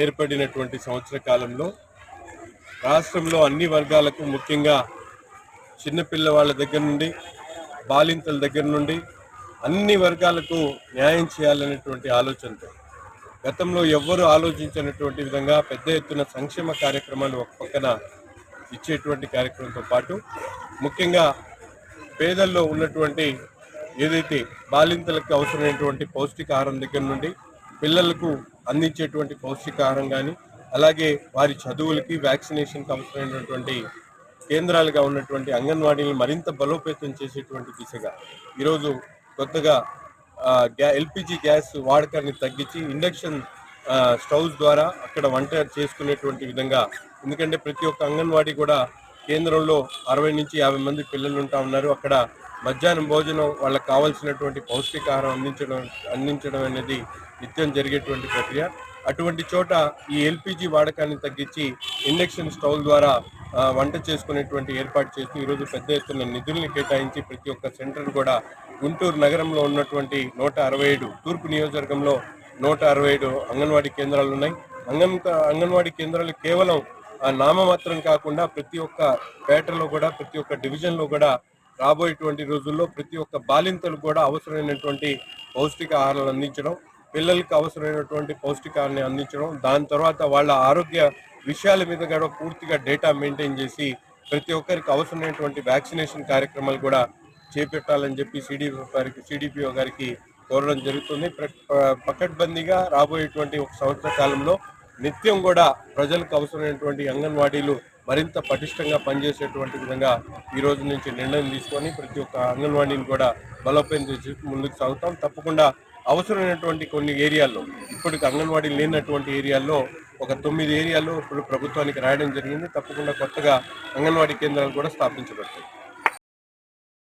ఏర్పడినటువంటి సంవత్సర కాలంలో రాష్ట్రంలో అన్ని వర్గాలకు, ముఖ్యంగా చిన్నపిల్లవాళ్ళ దగ్గర నుండి బాలింతల దగ్గర నుండి అన్ని వర్గాలకు న్యాయం చేయాలనేటువంటి ఆలోచనతో గతంలో ఎవ్వరూ ఆలోచించినటువంటి విధంగా పెద్ద ఎత్తున సంక్షేమ కార్యక్రమాలు ఒక పక్కన ఇచ్చేటువంటి కార్యక్రమంతో పాటు ముఖ్యంగా పేదల్లో ఉన్నటువంటి ఏదైతే బాలింతలకు అవసరమైనటువంటి పౌష్టికాహారం దగ్గర నుండి పిల్లలకు అందించేటువంటి పౌష్టికాహారం కానీ, అలాగే వారి చదువులకి వ్యాక్సినేషన్కి అవసరమైనటువంటి కేంద్రాలుగా ఉన్నటువంటి అంగన్వాడీలను మరింత బలోపేతం చేసేటువంటి దిశగా ఈరోజు కొత్తగా ఎల్పిజి గ్యాస్ వాడకాన్ని తగ్గించి ఇండక్షన్ స్టవ్స్ ద్వారా అక్కడ వంట చేసుకునేటువంటి విధంగా, ఎందుకంటే ప్రతి ఒక్క అంగన్వాడీ కూడా కేంద్రంలో 60 నుంచి 50 మంది పిల్లలు ఉంటా ఉన్నారు. అక్కడ మధ్యాహ్నం భోజనం వాళ్ళకి కావాల్సినటువంటి పౌష్టికాహారం అందించడం అనేది నిత్యం జరిగేటువంటి ప్రక్రియ. అటువంటి చోట ఈ ఎల్పిజి వాడకాన్ని తగ్గించి ఇండక్షన్ స్టవ్ ద్వారా వంట చేసుకునేటువంటి ఏర్పాటు చేస్తూ ఈరోజు పెద్ద ఎత్తున నిధుల్ని కేటాయించి ప్రతి ఒక్క సెంటర్ కూడా గుంటూరు నగరంలో ఉన్నటువంటి 167 తూర్పు నియోజకవర్గంలో 167 అంగన్వాడీ కేంద్రాలు ఉన్నాయి. అంగన్వాడీ కేంద్రాలు కేవలం నామమాత్రం కాకుండా ప్రతి ఒక్క పేటలో కూడా, ప్రతి ఒక్క డివిజన్లో కూడా రాబోయేటువంటి రోజుల్లో ప్రతి ఒక్క బాలింతలు కూడా అవసరమైనటువంటి పౌష్టికాహారాలు అందించడం, పిల్లలకు అవసరమైనటువంటి పౌష్టికాహారాన్ని అందించడం, దాని తర్వాత వాళ్ళ ఆరోగ్య విషయాల మీద కూడా పూర్తిగా డేటా మెయింటైన్ చేసి ప్రతి ఒక్కరికి అవసరమైనటువంటి వ్యాక్సినేషన్ కార్యక్రమాలు కూడా చేపట్టాలని చెప్పి సిడిపిఓ గారికి కోరడం జరుగుతుంది. పకడ్బందీగా రాబోయేటువంటి ఒక సంవత్సర కాలంలో నిత్యం కూడా ప్రజలకు అవసరమైనటువంటి అంగన్వాడీలు మరింత పటిష్టంగా పనిచేసేటువంటి విధంగా ఈ రోజు నుంచి నిర్ణయం తీసుకొని ప్రతి ఒక్క అంగన్వాడీని కూడా బలోపేతం చేసి ముందుకు సాగుతాం. తప్పకుండా అవసరమైనటువంటి కొన్ని ఏరియాల్లో, ఇప్పటికి అంగన్వాడీ లేనటువంటి ఏరియాల్లో ఒక 9 ఏరియాల్లో ఇప్పుడు ప్రభుత్వానికి రాయడం జరిగింది. తప్పకుండా కొత్తగా అంగన్వాడీ కేంద్రాలు కూడా స్థాపించబడతాయి.